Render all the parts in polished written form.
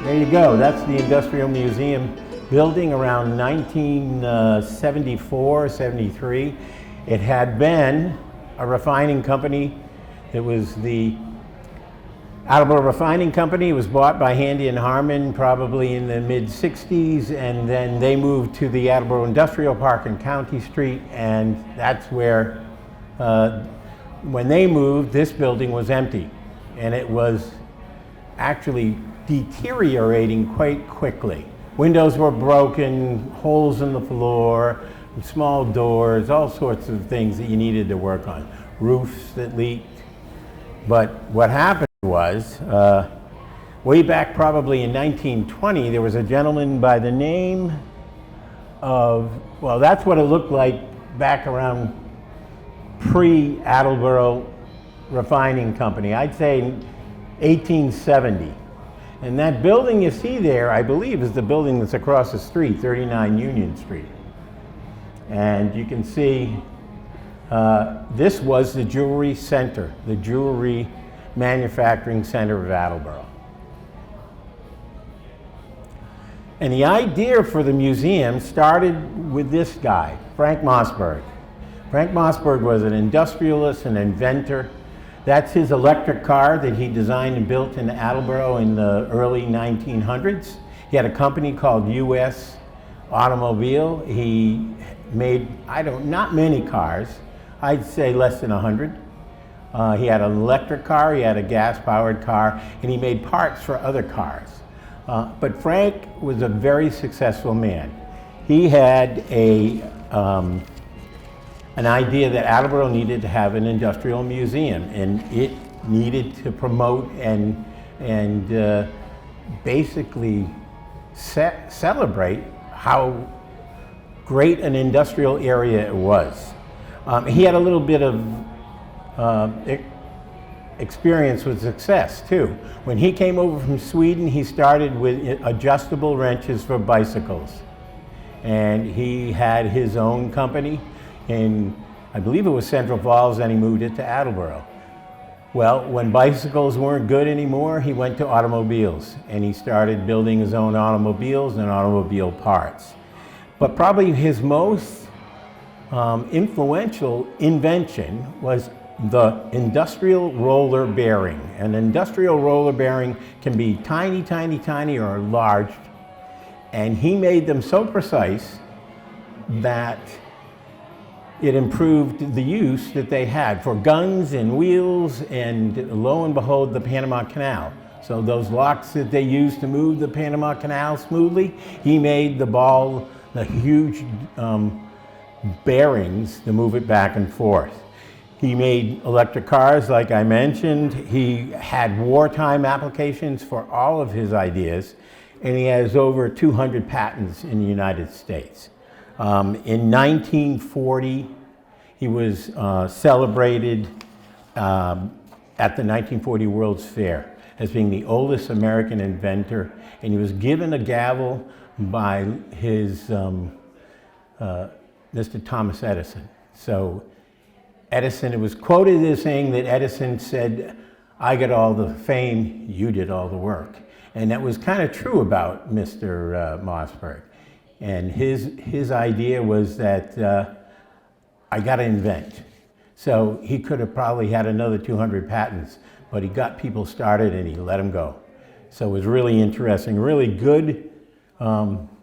There you go. That's the Industrial Museum building around 1974, 73. It had been a refining company. It was the Attleboro Refining Company. It was bought by Handy and Harmon probably in the mid-60s, and then they moved to the Attleboro Industrial Park in County Street, and that's where, when they moved, this building was empty, and it was actually deteriorating quite quickly. Windows were broken, holes in the floor, small doors, all sorts of things that you needed to work on. Roofs that leaked. But what happened was, way back probably in 1920, there was a gentleman by the name of, well, that's what it looked like back around pre-Attleboro Refining Company. I'd say 1870. And that building you see there, I believe, is the building that's across the street, 39 Union Street. And you can see this was the jewelry center, the jewelry manufacturing center of Attleboro. And the idea for the museum started with this guy, Frank Mossberg. Frank Mossberg was an industrialist, an inventor. That's his electric car that he designed and built in Attleboro in the early 1900s. He had a company called U.S. Automobile. He made, not many cars. I'd say less than 100. He had an electric car, he had a gas-powered car, and he made parts for other cars. But Frank was a very successful man. He had an idea that Attleboro needed to have an industrial museum, and it needed to promote and basically celebrate how great an industrial area it was. He had a little bit of experience with success too. When he came over from Sweden, he started with adjustable wrenches for bicycles. And he had his own company in, I believe it was Central Falls, and he moved it to Attleboro. Well, when bicycles weren't good anymore, he went to automobiles, and he started building his own automobiles and automobile parts. But probably his most influential invention was the industrial roller bearing. An industrial roller bearing can be tiny, tiny, tiny, or large, and he made them so precise that it improved the use that they had for guns and wheels, and lo and behold, the Panama Canal. So those locks that they used to move the Panama Canal smoothly, he made the huge bearings to move it back and forth. He made electric cars, like I mentioned. He had wartime applications for all of his ideas, and he has over 200 patents in the United States. In 1940, he was celebrated at the 1940 World's Fair as being the oldest American inventor, and he was given a gavel by his Mr. Thomas Edison. So Edison, it was quoted as saying that Edison said, "I got all the fame, you did all the work." And that was kind of true about Mr. Mossberg. And his idea was that I got to invent. So he could have probably had another 200 patents, but he got people started and he let them go. So it was really interesting, really good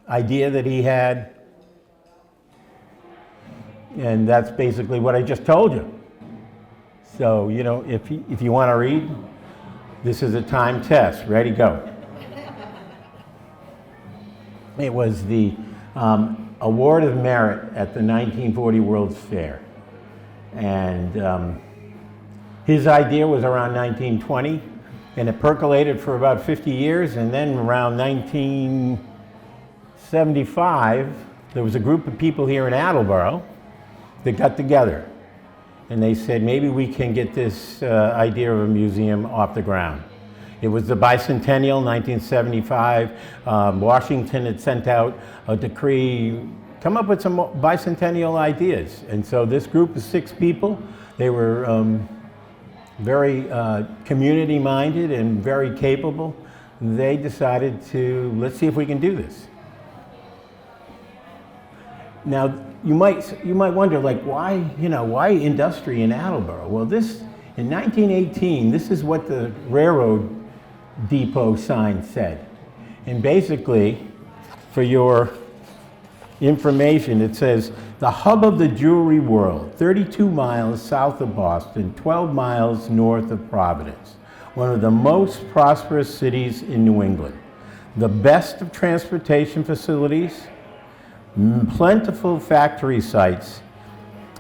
idea that he had. And that's basically what I just told you. So, you know, if you want to read, this is a time test. Ready, go. It was the Award of Merit at the 1940 World's Fair. And his idea was around 1920, and it percolated for about 50 years, and then around 1975, there was a group of people here in Attleboro that got together, and they said, maybe we can get this idea of a museum off the ground. It was the bicentennial, 1975. Washington had sent out a decree, come up with some bicentennial ideas. And so this group of 6 people, they were very community-minded and very capable. they decided to, let's see if we can do this. Now, you might wonder, like, why industry in Attleboro? Well, in 1918, this is what the railroad depot sign said. And basically, for your information, it says, the hub of the jewelry world, 32 miles south of Boston, 12 miles north of Providence, one of the most prosperous cities in New England, the best of transportation facilities, plentiful factory sites,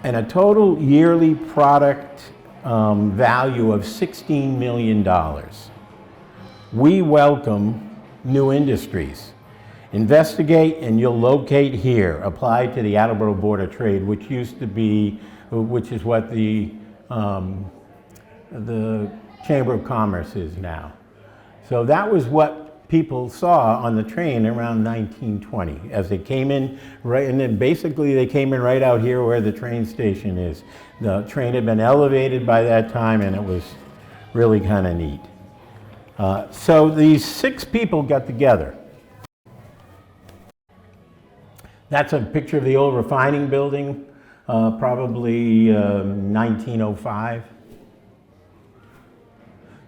and a total yearly product value of $16 million. We welcome new industries. Investigate and you'll locate here. Apply to the Attleboro Board of Trade, which is what the Chamber of Commerce is now. So that was what people saw on the train around 1920 as they came in, right, and then basically they came in right out here where the train station is. The train had been elevated by that time and it was really kind of neat. So these 6 people got together. That's a picture of the old refining building, probably 1905.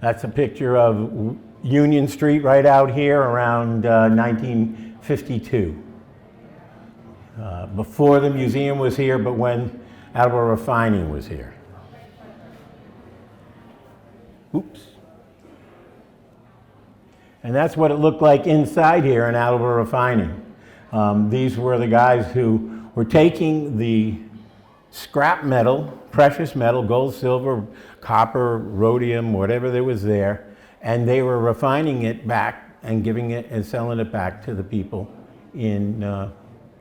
That's a picture of Union Street right out here around 1952. Before the museum was here, but when Attleboro Refining was here. Oops. And that's what it looked like inside here in Attleboro Refining. These were the guys who were taking the scrap metal, precious metal, gold, silver, copper, rhodium, whatever there was there, and they were refining it back and giving it and selling it back to the people in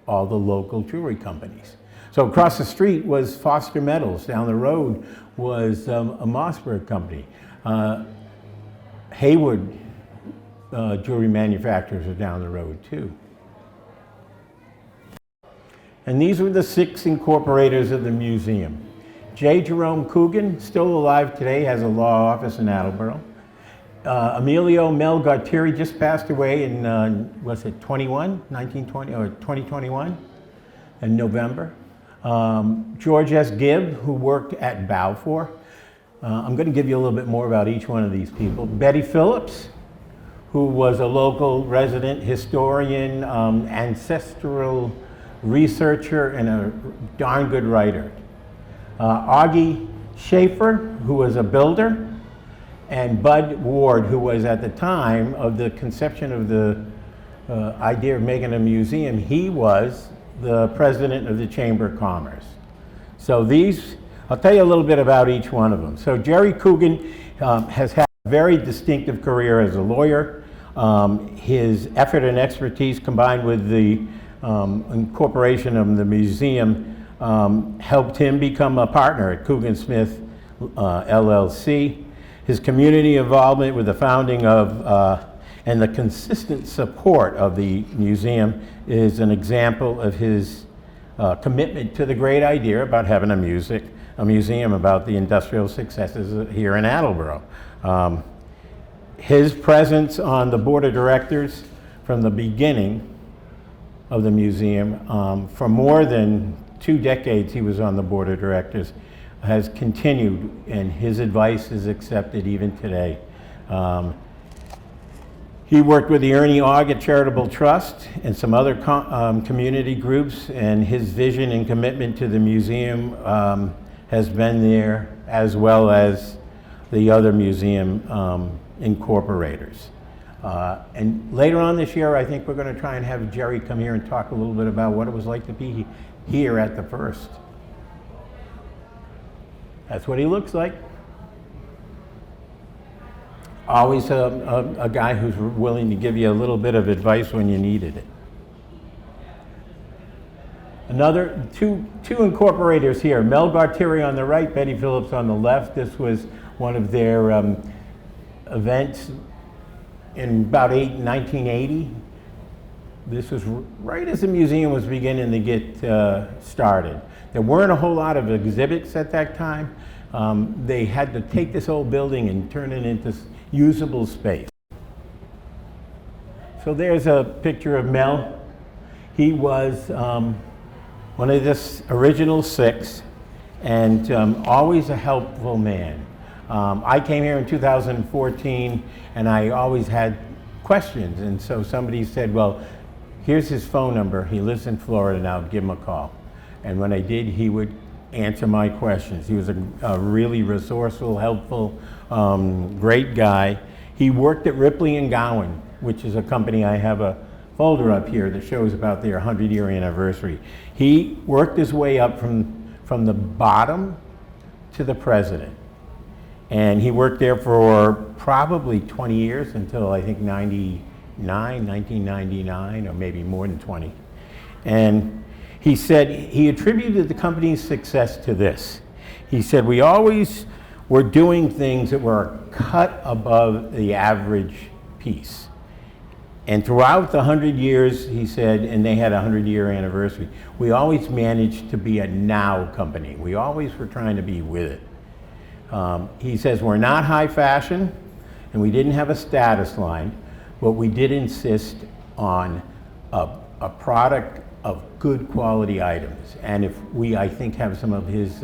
all the local jewelry companies. So across the street was Foster Metals. Down the road was a Mossberg company. Hayward jewelry manufacturers are down the road too. And these were the 6 incorporators of the museum. J. Jerome Coogan, still alive today, has a law office in Attleboro. Emilio Mel Gartieri just passed away in, was it 1920, or 2021, in November. George S. Gibb, who worked at Balfour. I'm going to give you a little bit more about each one of these people. Betty Phillips, who was a local resident historian, ancestral researcher, and a darn good writer. Augie Schaefer, who was a builder, and Bud Ward, who was at the time of the conception of the idea of making a museum, he was the president of the Chamber of Commerce. So these, I'll tell you a little bit about each one of them. So Jerry Coogan has had a very distinctive career as a lawyer. His effort and expertise combined with the incorporation of the museum helped him become a partner at Coogan Smith LLC. His community involvement with the founding of and the consistent support of the museum is an example of his commitment to the great idea about having a museum about the industrial successes here in Attleboro. His presence on the board of directors from the beginning of the museum, for more than 2 decades he was on the board of directors, has continued, and his advice is accepted even today. He worked with the Ernie Ogg Charitable Trust and some other community groups, and his vision and commitment to the museum has been there, as well as the other museum incorporators. And later on this year, I think we're going to try and have Jerry come here and talk a little bit about what it was like to be here at the first. That's what he looks like. Always a guy who's willing to give you a little bit of advice when you needed it. Another two incorporators here. Mel Gartieri on the right, Betty Phillips on the left. This was one of their events in about 1980. This was right as the museum was beginning to get started. There weren't a whole lot of exhibits at that time. They had to take this old building and turn it into usable space. So there's a picture of Mel. He was one of this original 6 and always a helpful man. I came here in 2014 and I always had questions, and so somebody said, well, here's his phone number. He lives in Florida now, give him a call. And when I did, he would answer my questions. He was a really resourceful, helpful, great guy. He worked at Ripley and Gowan, which is a company. I have a folder up here that shows about their 100-year anniversary. He worked his way up from the bottom to the president. And he worked there for probably 20 years until I think 1999, or maybe more than 20. And he said he attributed the company's success to this. He said, we always were doing things that were cut above the average piece. And throughout the 100 years, he said, and they had a 100-year anniversary, we always managed to be a now company. We always were trying to be with it. He says we're not high fashion, and we didn't have a status line, but we did insist on a product of good quality items. And if I think, have some of his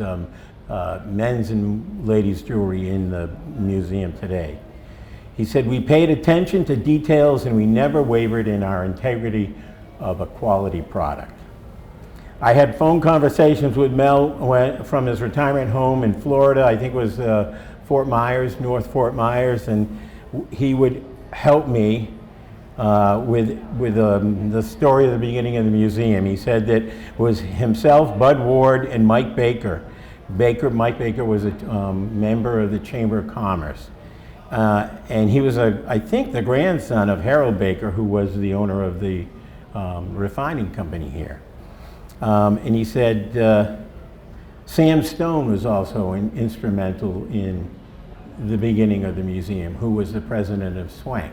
men's and ladies' jewelry in the museum today. He said, we paid attention to details and we never wavered in our integrity of a quality product. I had phone conversations with Mel from his retirement home in Florida. I think it was Fort Myers, North Fort Myers, and he would help me with the story of the beginning of the museum. He said that it was himself, Bud Ward, and Mike Baker. Mike Baker was a member of the Chamber of Commerce. And he was, I think, the grandson of Harold Baker, who was the owner of the refining company here. And he said Sam Stone was also instrumental in the beginning of the museum, who was the president of Swank.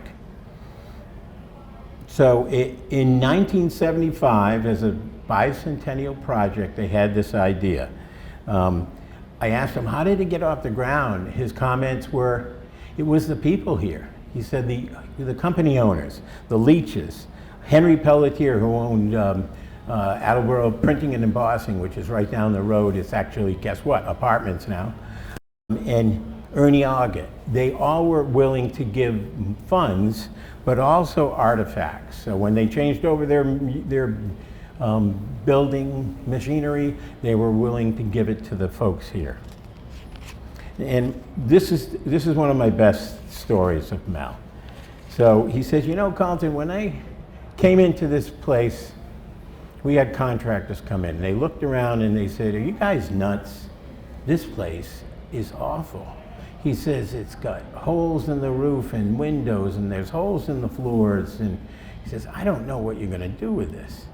So in 1975, as a bicentennial project, they had this idea. I asked him, how did it get off the ground? His comments were, it was the people here. He said the company owners, the Leaches, Henry Pelletier, who owned Attleboro Printing and Embossing, which is right down the road. It's actually, guess what, apartments now. And Ernie Oggett. They all were willing to give funds, but also artifacts. So when they changed over their building machinery, they were willing to give it to the folks here. And this is one of my best stories of Mel. So he says, you know, Carlton, when I came into this place, we had contractors come in. They looked around and they said, are you guys nuts? This place is awful. He says it's got holes in the roof and windows, and there's holes in the floors. And he says, I don't know what you're going to do with this.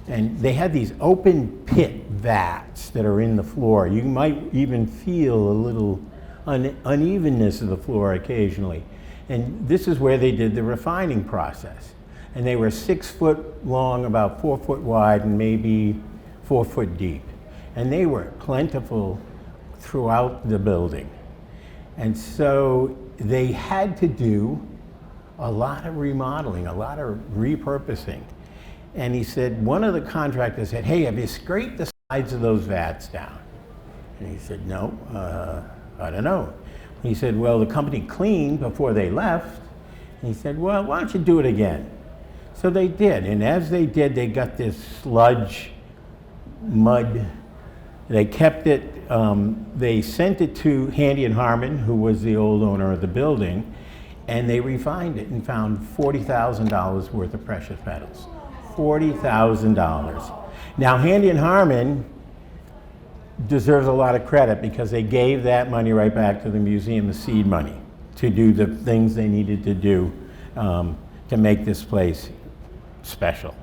And they had these open pit vats that are in the floor. You might even feel a little unevenness of the floor occasionally. And this is where they did the refining process. And they were 6 foot long, about 4 foot wide, and maybe 4 foot deep. And they were plentiful throughout the building. And so they had to do a lot of remodeling, a lot of repurposing. And he said, one of the contractors said, hey, have you scraped the sides of those vats down? And he said, no, I don't know. He said, well, the company cleaned before they left. And he said, well, why don't you do it again? So they did, and as they did, they got this sludge, mud. They kept it, they sent it to Handy and Harmon, who was the old owner of the building, and they refined it and found $40,000 worth of precious metals. $40,000. Now, Handy and Harmon deserves a lot of credit because they gave that money right back to the museum, the seed money, to do the things they needed to do to make this place special.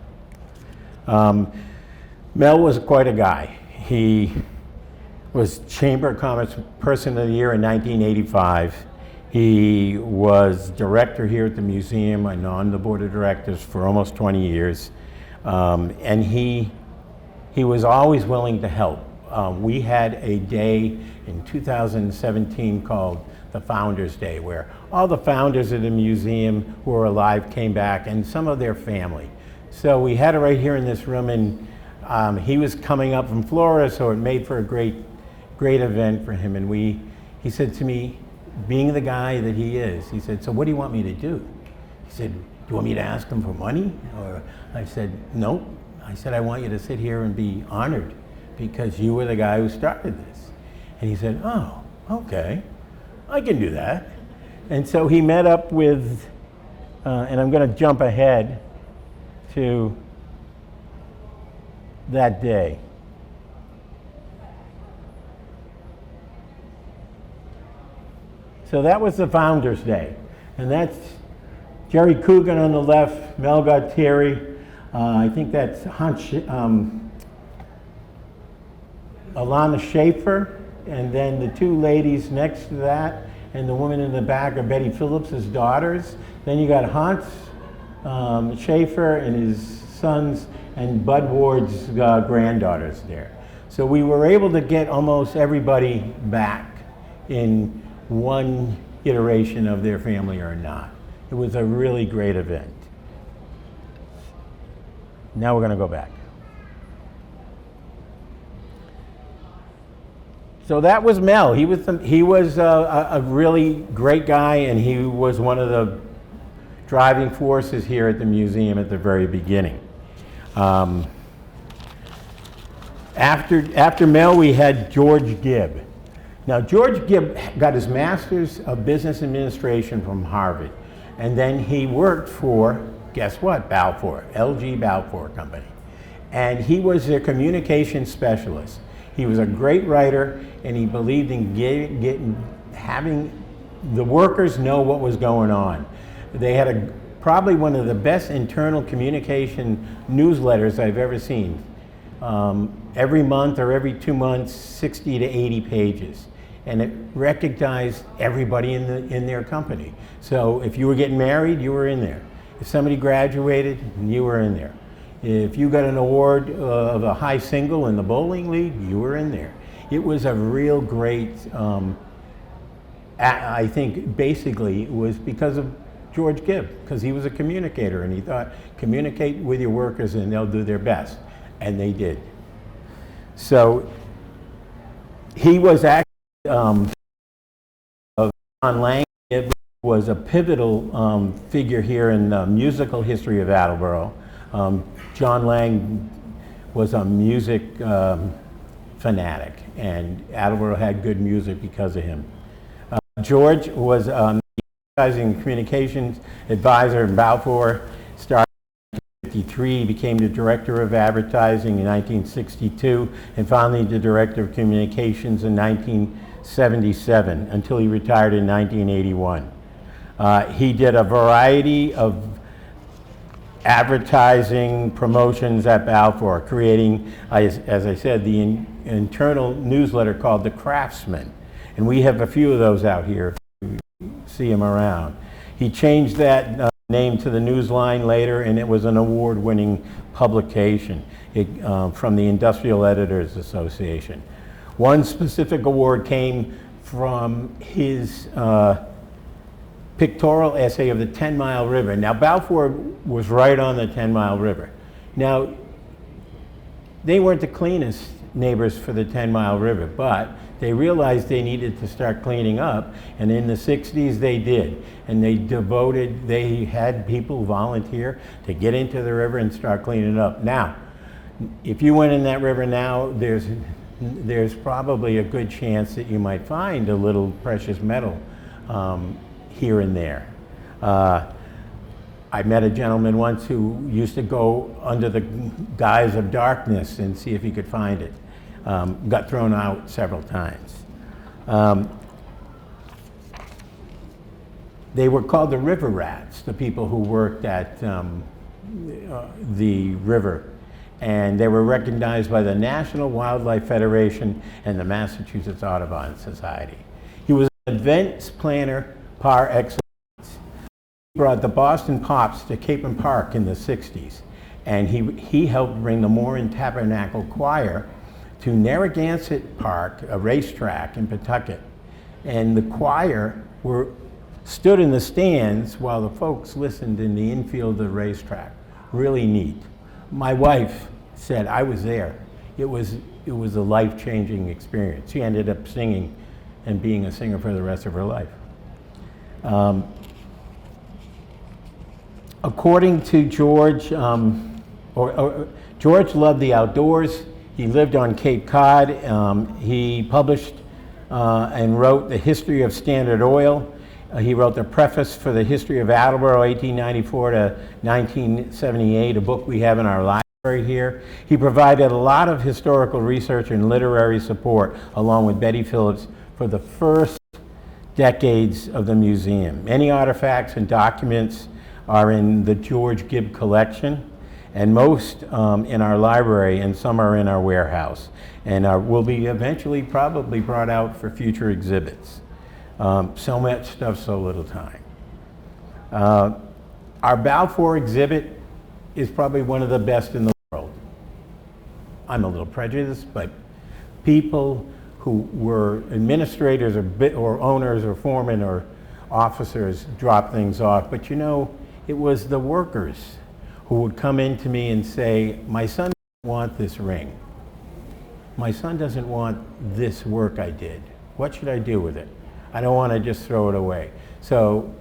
Mel was quite a guy. He was Chamber of Commerce Person of the Year in 1985. He was director here at the museum and on the board of directors for almost 20 years. And he was always willing to help. We had a day in 2017 called the Founders Day, where all the founders of the museum who are alive came back, and some of their family. So we had it right here in this room, and he was coming up from Florida, so it made for a great event for him. And he said to me, being the guy that he is, he said, "So what do you want me to do?" He said, "Do you want me to ask him for money?" Or I said, "Nope." I said, "I want you to sit here and be honored because you were the guy who started this." And he said, "Oh, okay, I can do that." And so he met up with, and I'm going to jump ahead to that day. So that was the Founders Day. And that's Jerry Coogan on the left, Mel Gautieri. I think that's Alana Schaefer, and then the two ladies next to that, and the woman in the back are Betty Phillips' daughters. Then you got Hans Schaefer and his sons, and Bud Ward's granddaughters there. So we were able to get almost everybody back in one iteration of their family or not. It was a really great event. Now we're going to go back. So that was Mel. He was a really great guy, and he was one of the driving forces here at the museum at the very beginning. After Mel, we had George Gibb. Now, George Gibb got his Master's of Business Administration from Harvard, and then he worked for, guess what, Balfour, LG Balfour Company. And he was their communications specialist. He was a great writer, and he believed in having the workers know what was going on. They had probably one of the best internal communication newsletters I've ever seen. Every month or every 2 months, 60 to 80 pages. And it recognized everybody in their company. So if you were getting married, you were in there. If somebody graduated, you were in there. If you got an award of a high single in the bowling league, you were in there. It was a real great, I think basically it was because of George Gibb, because he was a communicator, and he thought, communicate with your workers and they'll do their best. And they did. So he was actually, John Lang was a pivotal figure here in the musical history of Attleboro. John Lang was a music fanatic, and Attleboro had good music because of him. George was advertising and communications advisor in Balfour, started in 1953, became the director of advertising in 1962, and finally the director of communications in 1977 until he retired in 1981. He did a variety of advertising promotions at Balfour, creating, as I said, the internal newsletter called The Craftsman. And we have a few of those out here if you see them around. He changed that name to the Newsline later, and it was an award-winning publication from the Industrial Editors Association. One specific award came from his pictorial essay of the 10 Mile River. Now, Balfour was right on the 10 Mile River. Now, they weren't the cleanest neighbors for the 10 Mile River, but they realized they needed to start cleaning up, and in the 60s they did. And they had people volunteer to get into the river and start cleaning up. Now, if you went in that river now, there's probably a good chance that you might find a little precious metal here and there. I met a gentleman once who used to go under the guise of darkness and see if he could find it. Got thrown out several times. They were called the river rats, the people who worked at the river. And they were recognized by the National Wildlife Federation and the Massachusetts Audubon Society. He was an events planner par excellence. He brought the Boston Pops to Capon Park in the 60s, and he helped bring the Morin Tabernacle Choir to Narragansett Park, a racetrack in Pawtucket. and the choir stood in the stands while the folks listened in the infield of the racetrack. Really neat. My wife said, I was there. It was a life-changing experience. She ended up singing and being a singer for the rest of her life. According to George, George loved the outdoors. He lived on Cape Cod. He published and wrote the history of Standard Oil. He wrote the preface for the history of Attleboro, 1894 to 1978, a book we have in our library here. He provided a lot of historical research and literary support, along with Betty Phillips, for the first decades of the museum. Many artifacts and documents are in the George Gibb collection, and most in our library, and some are in our warehouse, and will be eventually probably brought out for future exhibits. So much stuff, so little time. Our Balfour exhibit is probably one of the best in the world. I'm a little prejudiced, but people who were administrators or owners or foremen or officers drop things off, but you know, it was the workers who would come in to me and say, my son doesn't want this ring. My son doesn't want this work I did. What should I do with it? I don't want to just throw it away. So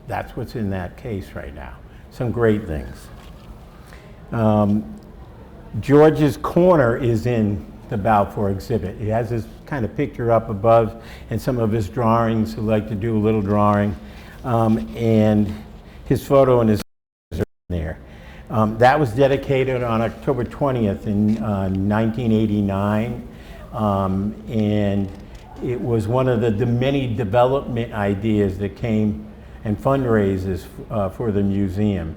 that's what's in that case right now. Some great things. George's corner is in the Balfour exhibit. He has his kind of picture up above and some of his drawings. He liked to do a little drawing. And his photo and his are in there. That was dedicated on October 20th in 1989. And it was one of the many development ideas that came and fundraisers for the museum.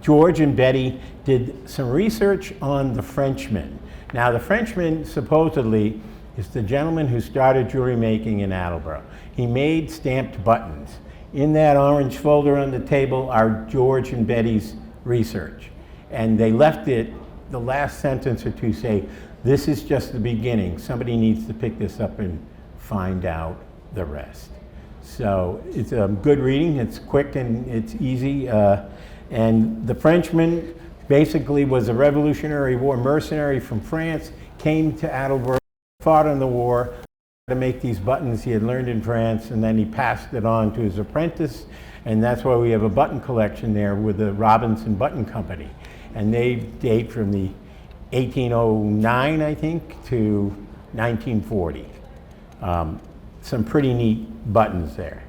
George and Betty did some research on the Frenchman. Now, the Frenchman supposedly is the gentleman who started jewelry making in Attleboro. He made stamped buttons. In that orange folder on the table are George and Betty's research. And they left it, the last sentence or two say, this is just the beginning. Somebody needs to pick this up and find out the rest. So it's a good reading. It's quick and it's easy. And the Frenchman basically was a Revolutionary War mercenary from France, came to Attleboro, fought in the war to make these buttons he had learned in France, and then he passed it on to his apprentice. And that's why we have a button collection there with the Robinson Button Company. And they date from the 1809, I think, to 1940. Some pretty neat buttons there.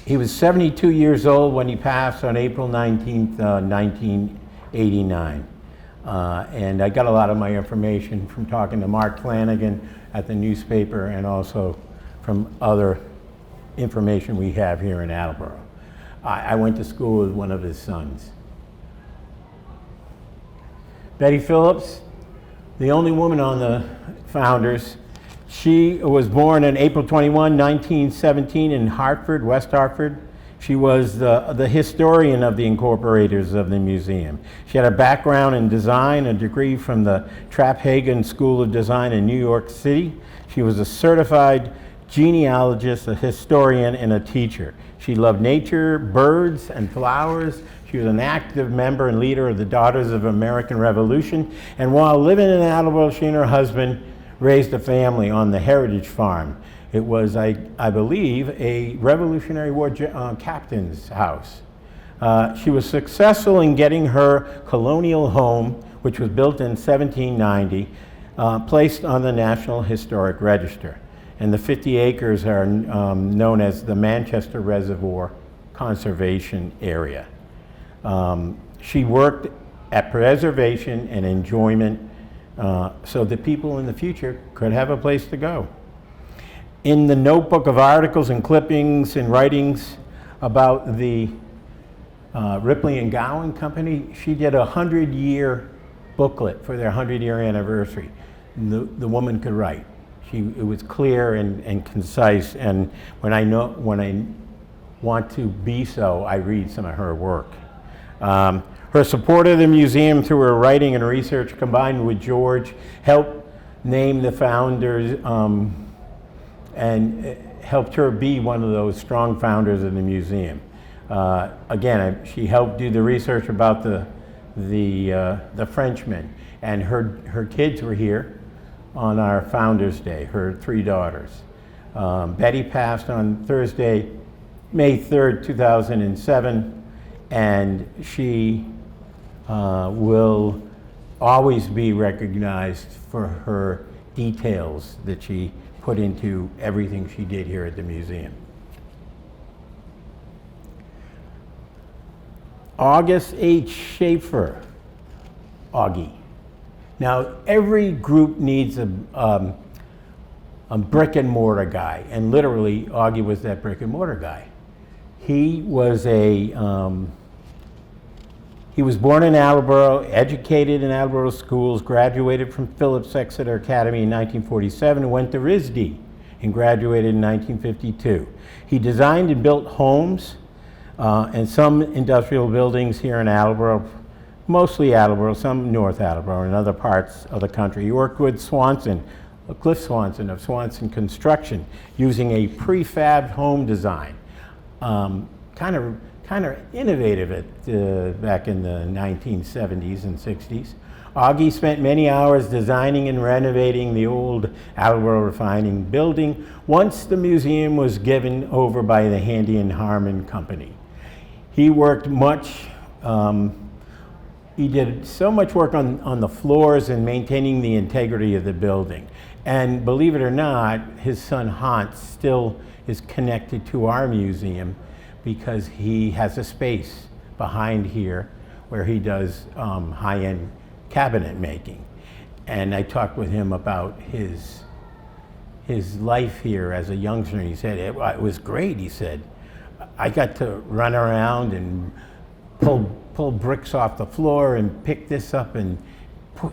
He was 72 years old when he passed on April 19th, 1989. And I got a lot of my information from talking to Mark Flanagan at the newspaper and also from other information we have here in Attleboro. I went to school with one of his sons. Betty Phillips, the only woman on the founders. She was born on April 21, 1917 in Hartford, West Hartford. She was the historian of the incorporators of the museum. She had a background in design, a degree from the Trapp-Hagen School of Design in New York City. She was a certified genealogist, a historian, and a teacher. She loved nature, birds, and flowers. She was an active member and leader of the Daughters of American Revolution. And while living in Attleboro, she and her husband raised a family on the Heritage Farm. It was, I believe, a Revolutionary War captain's house. She was successful in getting her colonial home, which was built in 1790, placed on the National Historic Register. And the 50 acres are known as the Manchester Reservoir Conservation Area. She worked at preservation and enjoyment so that people in the future could have a place to go. In the notebook of articles and clippings and writings about the Ripley and Gowan Company, she did a 100-year booklet for their 100-year anniversary. The woman could write. It was clear and concise, and when I want to be so, I read some of her work. Her support of the museum through her writing and research, combined with George, helped named the founders and helped her be one of those strong founders of the museum. Again, she helped do the research about the Frenchmen, and her kids were here on our Founders Day, her 3 daughters. Betty passed on Thursday, May 3rd, 2007, and she will always be recognized for her details that she put into everything she did here at the museum. August H. Schaefer, Augie. Now, every group needs a brick and mortar guy, and literally Augie was that brick and mortar guy. He was he was born in Attleboro, educated in Attleboro schools, graduated from Phillips Exeter Academy in 1947, went to RISD and graduated in 1952. He designed and built homes and some industrial buildings here in Attleboro, mostly Attleboro, some North Attleboro and other parts of the country. He worked with Swanson, Cliff Swanson of Swanson Construction, using a prefabbed home design. Kind of innovative back in the 1970s and 60s. Augie spent many hours designing and renovating the old Attleboro refining building once the museum was given over by the Handy and Harmon Company. He worked much, he did so much work on the floors and maintaining the integrity of the building. And believe it or not, his son Hans still is connected to our museum because he has a space behind here where he does high-end cabinet making. And I talked with him about his life here as a youngster, and he said, it was great, he said. I got to run around and pull bricks off the floor and pick this up and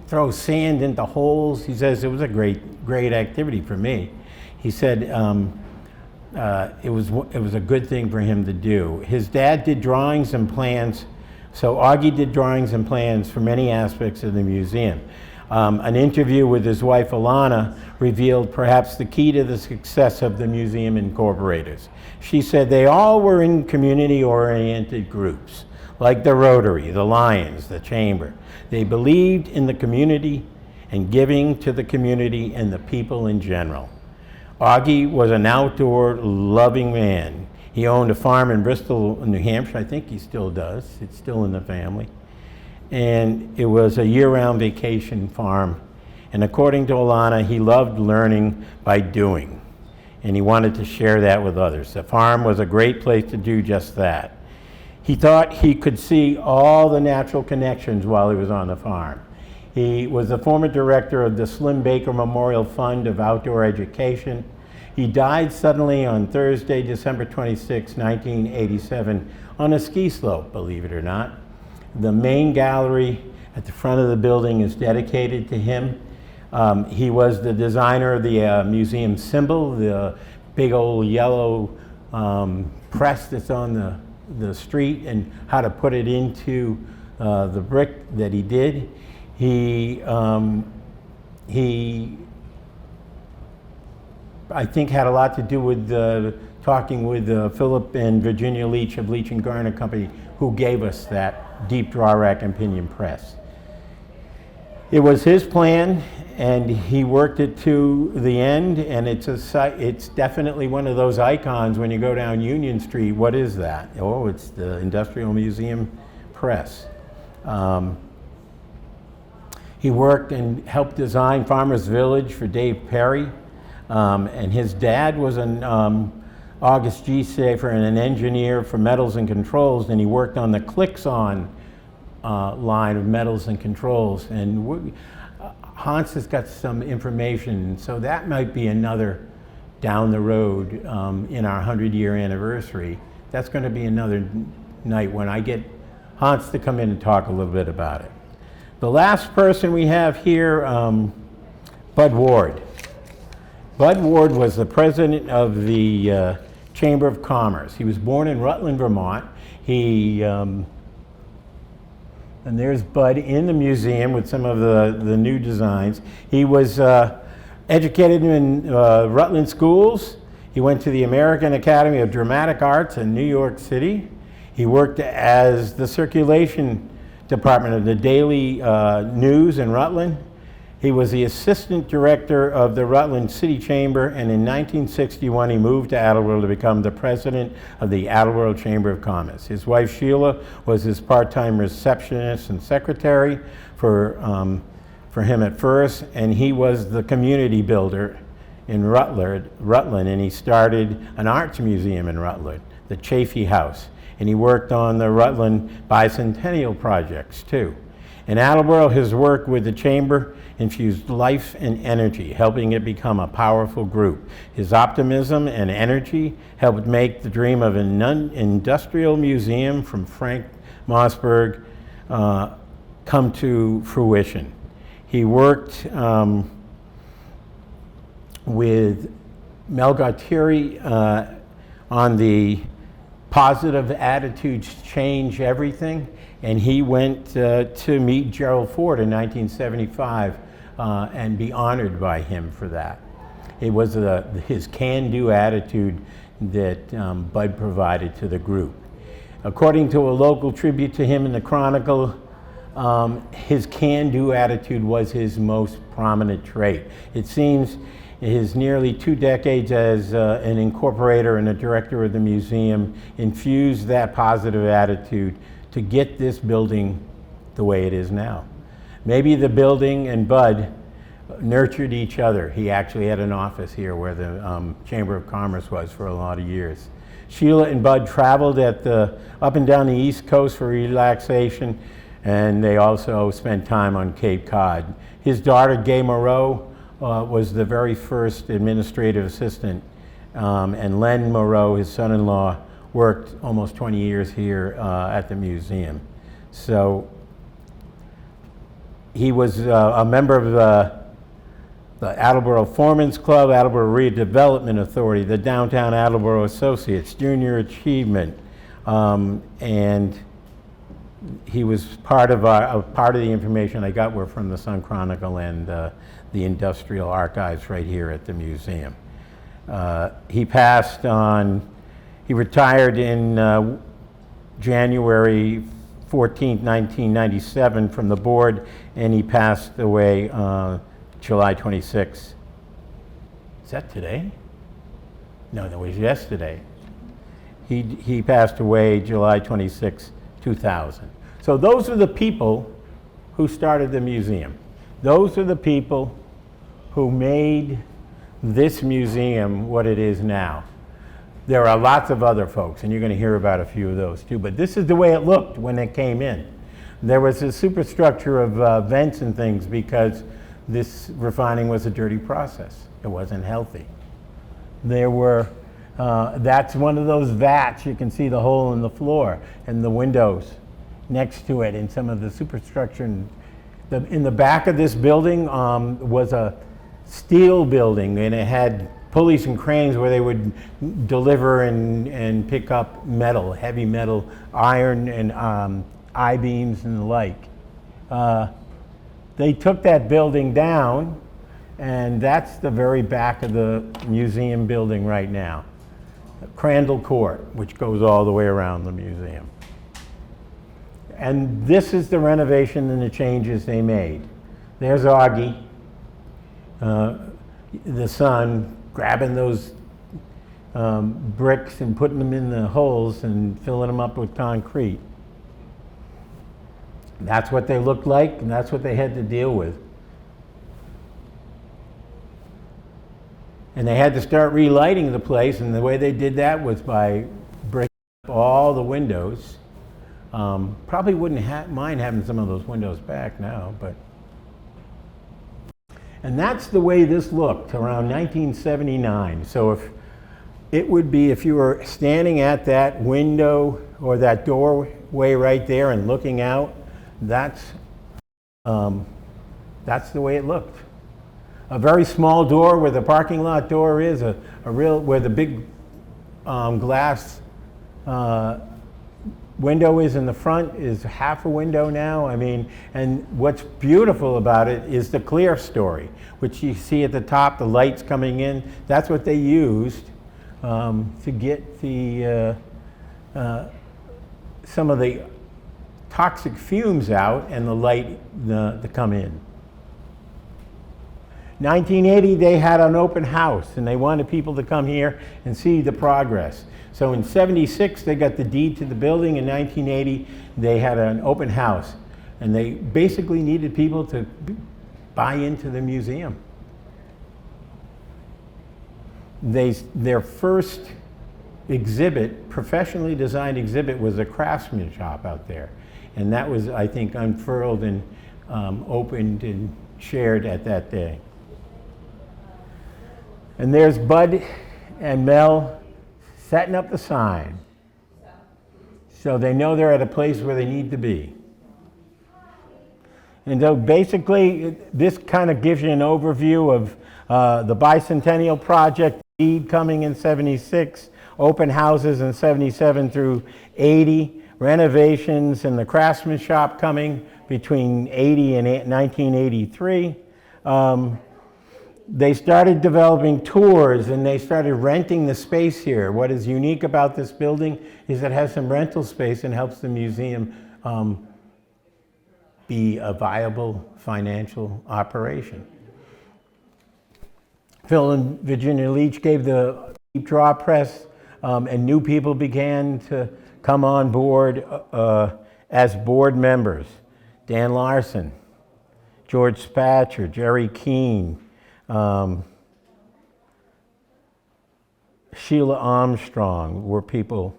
throw sand into holes. He says it was a great activity for me. He said it was a good thing for him to do. His dad did drawings and plans, so Augie did drawings and plans for many aspects of the museum. An interview with his wife Alana revealed perhaps the key to the success of the Museum Incorporators. She said they all were in community-oriented groups, like the Rotary, the Lions, the Chamber. They believed in the community and giving to the community and the people in general. Augie was an outdoor loving man. He owned a farm in Bristol, New Hampshire. I think he still does. It's still in the family. And it was a year-round vacation farm. And according to Alana, he loved learning by doing. And he wanted to share that with others. The farm was a great place to do just that. He thought he could see all the natural connections while he was on the farm. He was the former director of the Slim Baker Memorial Fund of Outdoor Education. He died suddenly on Thursday, December 26, 1987, on a ski slope, believe it or not. The main gallery at the front of the building is dedicated to him. He was the designer of the museum symbol, the big old yellow press that's on the street, and how to put it into the brick that he did. He I think had a lot to do with talking with Philip and Virginia Leach of Leach and Garner Company, who gave us that deep draw rack and pinion press. It was his plan, and he worked it to the end, and it's definitely one of those icons when you go down Union Street. What is that? Oh, it's the Industrial Museum Press. He worked and helped design Farmers Village for Dave Perry, and his dad was an August G. Schaefer and an engineer for metals and controls, and he worked on the Clix-On line of metals and controls. And Hans has got some information, so that might be another down the road in our 100-year anniversary. That's going to be another night when I get Hans to come in and talk a little bit about it. The last person we have here, Bud Ward. Bud Ward was the president of the Chamber of Commerce. He was born in Rutland, Vermont. And there's Bud in the museum with some of the new designs. He was Educated in Rutland schools. He went to the American Academy of Dramatic Arts in New York City. He worked as the circulation department of the Daily News in Rutland. He was the assistant director of the Rutland City Chamber, and in 1961 he moved to Attleboro to become the president of the Attleboro Chamber of Commerce. His wife Sheila was his part-time receptionist and secretary for him at first, and he was the community builder in Rutland, and he started an arts museum in Rutland, the Chaffee House, and he worked on the Rutland bicentennial projects too. In Attleboro, his work with the Chamber infused life and energy, helping it become a powerful group. His optimism and energy helped make the dream of an industrial museum from Frank Mossberg come to fruition. He worked with Mel Gautieri on the Positive Attitudes Change Everything, and he went to meet Gerald Ford in 1975 and be honored by him for that. It was his can-do attitude that Bud provided to the group. According to a local tribute to him in the Chronicle, his can-do attitude was his most prominent trait. It seems his nearly 2 decades as an incorporator and a director of the museum infused that positive attitude to get this building the way it is now. Maybe the building and Bud nurtured each other. He actually had an office here where the Chamber of Commerce was for a lot of years. Sheila and Bud traveled up and down the East Coast for relaxation, and they also spent time on Cape Cod. His daughter, Gay Moreau, was the very first administrative assistant, and Len Moreau, his son-in-law, worked almost 20 years here at the museum. So he was a member of the Attleboro Foreman's Club, Attleboro Redevelopment Authority, the Downtown Attleboro Associates, Junior Achievement, and he was part of the information I got were from the Sun Chronicle and the Industrial Archives right here at the museum. He retired in January 14, 1997 from the board, and he passed away July 26. Is that today? No, that was yesterday. He passed away July 26, 2000. So those are the people who started the museum. Those are the people who made this museum what it is now. There are lots of other folks, and you're going to hear about a few of those too, but this is the way it looked when it came in. There was a superstructure of vents and things because this refining was a dirty process. It wasn't healthy. There were, that's one of those vats, you can see the hole in the floor and the windows next to it, and some of the superstructure. In the back of this building was a steel building, and it had pulleys and cranes where they would deliver and pick up metal, heavy metal, iron and I-beams and the like. They took that building down, and that's the very back of the museum building right now. Crandall Court, which goes all the way around the museum. And this is the renovation and the changes they made. There's Augie, the son, grabbing those bricks and putting them in the holes and filling them up with concrete. That's what they looked like, and that's what they had to deal with. And they had to start relighting the place, and the way they did that was by breaking up all the windows. Probably wouldn't mind having some of those windows back now, but. And that's the way this looked around 1979. So if you were standing at that window or that doorway right there and looking out, that's the way it looked. A very small door where the parking lot door is, where the big glass window is in the front is half a window now. I mean, and what's beautiful about it is the clear story, which you see at the top, the lights coming in. That's what they used to get the some of the toxic fumes out and the light to come in. 1980, they had an open house, and they wanted people to come here and see the progress. So in 76, they got the deed to the building. In 1980, they had an open house, and they basically needed people to buy into the museum. Their first exhibit, professionally designed exhibit, was a craftsman shop out there. And that was, I think, unfurled and opened and shared at that day. And there's Bud and Mel setting up the sign. So they know they're at a place where they need to be. And so basically, this kind of gives you an overview of the Bicentennial Project, deed coming in 76, open houses in 77 through 80, renovations and the craftsman shop coming between 80 and 1983. They started developing tours, and they started renting the space here. What is unique about this building is it has some rental space and helps the museum be a viable financial operation. Phil and Virginia Leach gave the deep draw press, and new people began to come on board as board members. Dan Larson, George Spatcher, Jerry Keene, Sheila Armstrong were people,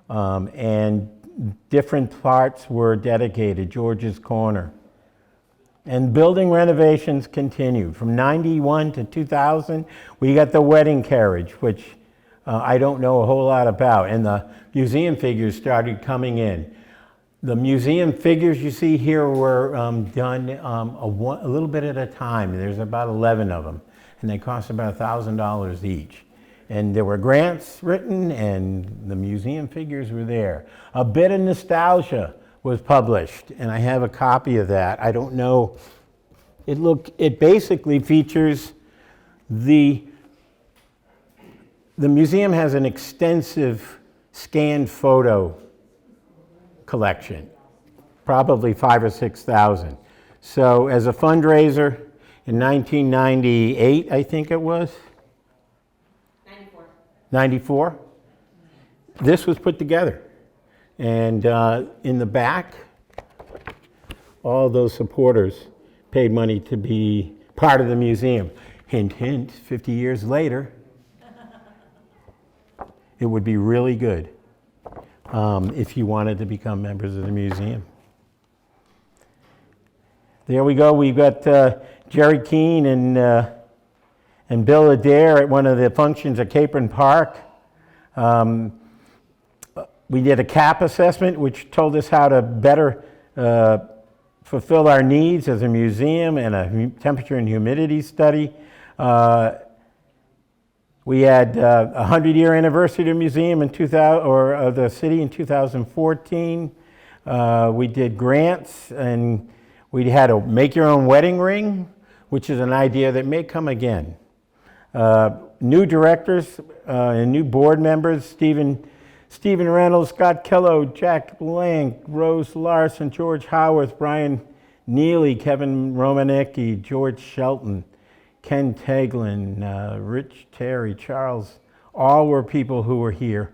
and different parts were dedicated, George's Corner. And building renovations continued. From 91 to 2000, we got the wedding carriage, which I don't know a whole lot about, and the museum figures started coming in. The museum figures you see here were done a little bit at a time. There's about 11 of them, and they cost about $1,000 each. And there were grants written, and the museum figures were there. A Bit of Nostalgia was published, and I have a copy of that. I don't know. It basically features the museum has an extensive scanned photo collection, probably 5,000 or 6,000. So as a fundraiser in 1998, I think it was? 94? This was put together. And in the back, all those supporters paid money to be part of the museum. Hint, hint, 50 years later, it would be really good if you wanted to become members of the museum. There we go. We've got Jerry Keene and Bill Adair at one of the functions at Capron Park. We did a CAP assessment, which told us how to better fulfill our needs as a museum, and a temperature and humidity study. We had a 100-year anniversary of the museum in 2000, or of the city in 2014. We did grants, and we had a make your own wedding ring, which is an idea that may come again. New directors and new board members: Stephen Reynolds, Scott Kello, Jack Blank, Rose Larson, George Howarth, Brian Neely, Kevin Romanicki, George Shelton, Ken Teglin, Rich Terry, Charles. All were people who were here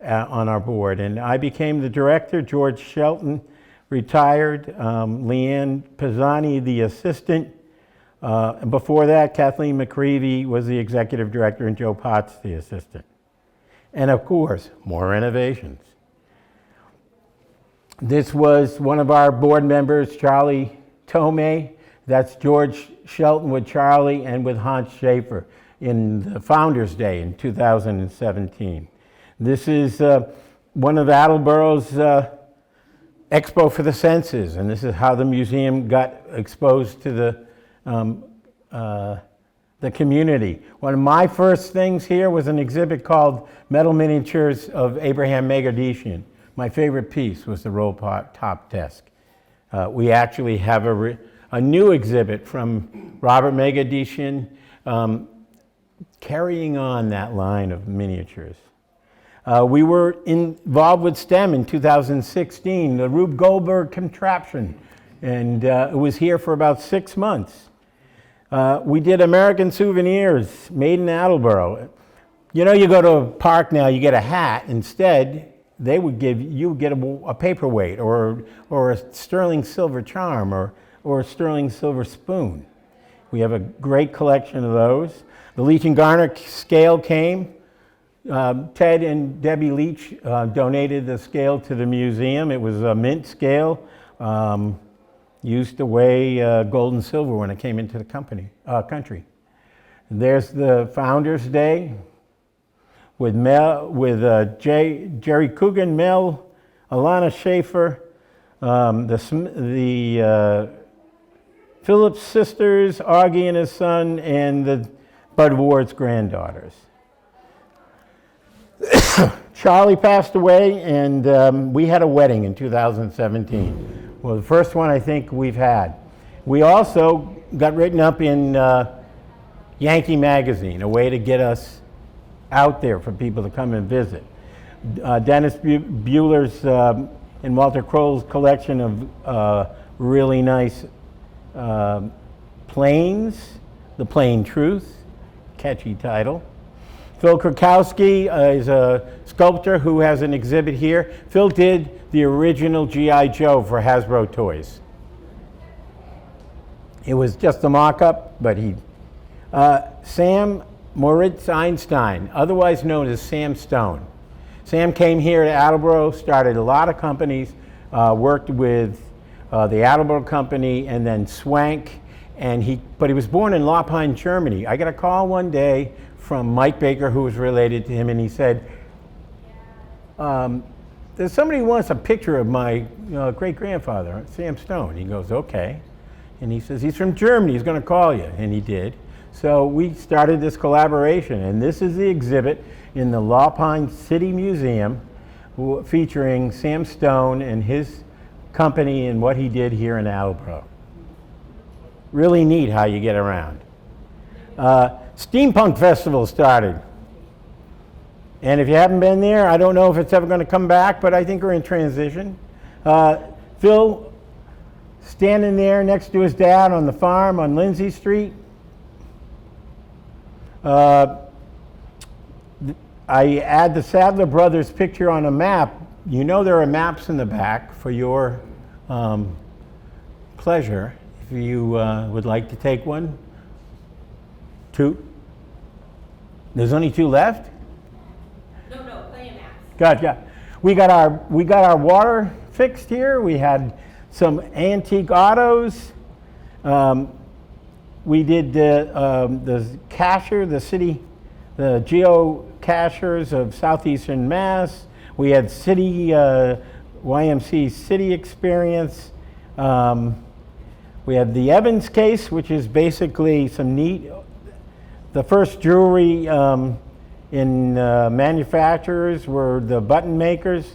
on our board. And I became the director. George Shelton retired. Leanne Pisani, the assistant. And before that, Kathleen McCreevy was the executive director, and Joe Potts the assistant. And of course, more renovations. This was one of our board members, Charlie Tomei. That's George Shelton with Charlie and with Hans Schaefer in the Founders Day in 2017. This is one of Attleboro's Expo for the Senses, and this is how the museum got exposed to the community. One of my first things here was an exhibit called Metal Miniatures of Abraham Megadishian, My favorite piece was the roll-top desk. We actually have a new exhibit from Robert Megedician, carrying on that line of miniatures. We were involved with STEM in 2016, the Rube Goldberg contraption, and it was here for about 6 months. We did American souvenirs made in Attleboro. You know, you go to a park now, you get a hat. Instead, they would give you a paperweight or a sterling silver charm or a sterling silver spoon. We have a great collection of those. The Leach and Garner scale came. Ted and Debbie Leach donated the scale to the museum. It was a mint scale, used to weigh gold and silver when it came into the country. And there's the Founders Day with Jerry Coogan, Mel, Alana Schaefer, the Phillips sisters, Augie and his son, and the Bud Ward's granddaughters. Charlie passed away, and we had a wedding in 2017. Well, the first one I think we've had. We also got written up in Yankee Magazine, a way to get us out there for people to come and visit. Dennis Bueller's and Walter Kroll's collection of really nice planes, The Plain Truth, catchy title. Phil Krakowski is a sculptor who has an exhibit here. Phil did the original G.I. Joe for Hasbro Toys. It was just a mock-up, but Sam Moritz Einstein, otherwise known as Sam Stone. Sam came here to Attleboro, started a lot of companies, worked with the Attleboro Company and then Swank, but he was born in Laupheim, Germany. I got a call one day from Mike Baker, who was related to him, and he said, there's somebody who wants a picture of my great-grandfather, Sam Stone. He goes, okay. And he says, he's from Germany, he's gonna call you, and he did. So we started this collaboration, and this is the exhibit in the Laupheim City Museum featuring Sam Stone and his company and what he did here in Attleboro. Really neat how you get around. Steampunk Festival started. And if you haven't been there, I don't know if it's ever going to come back, but I think we're in transition. Phil, standing there next to his dad on the farm on Lindsay Street. I add the Sadler brothers picture on a map. You know there are maps in the back for your pleasure. If you would like to take one. 2. There's only 2 left? No, plenty of maps. Gotcha. We got our water fixed here. We had some antique autos. We did the cacher, the geocachers of Southeastern Mass. We had YMC City Experience. We had the Evans case, which is basically the first jewelry in manufacturers were the button makers.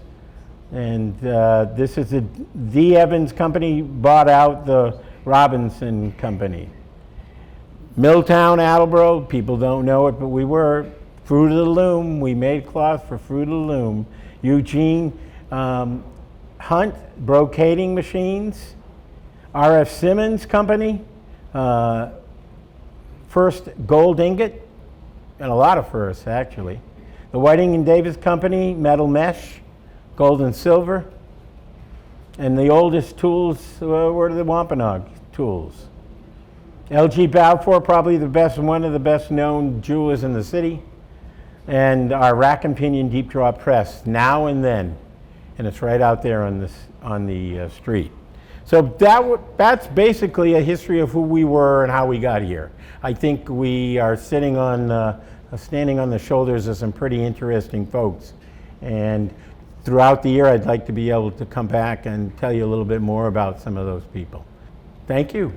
And this is the Evans Company bought out the Robinson Company. Milltown, Attleboro, people don't know it, but we were Fruit of the Loom. We made cloth for Fruit of the Loom. Eugene Hunt, brocading machines. R.F. Simmons Company, first gold ingot, and a lot of firsts actually. The Whiting and Davis Company, metal mesh, gold and silver. And the oldest tools were the Wampanoag tools. L.G. Balfour, probably one of the best known jewelers in the city. And our rack and pinion deep draw press, Now and Then. And it's right out there on the street. So that's basically a history of who we were and how we got here. I think we are standing on the shoulders of some pretty interesting folks. And throughout the year, I'd like to be able to come back and tell you a little bit more about some of those people. Thank you.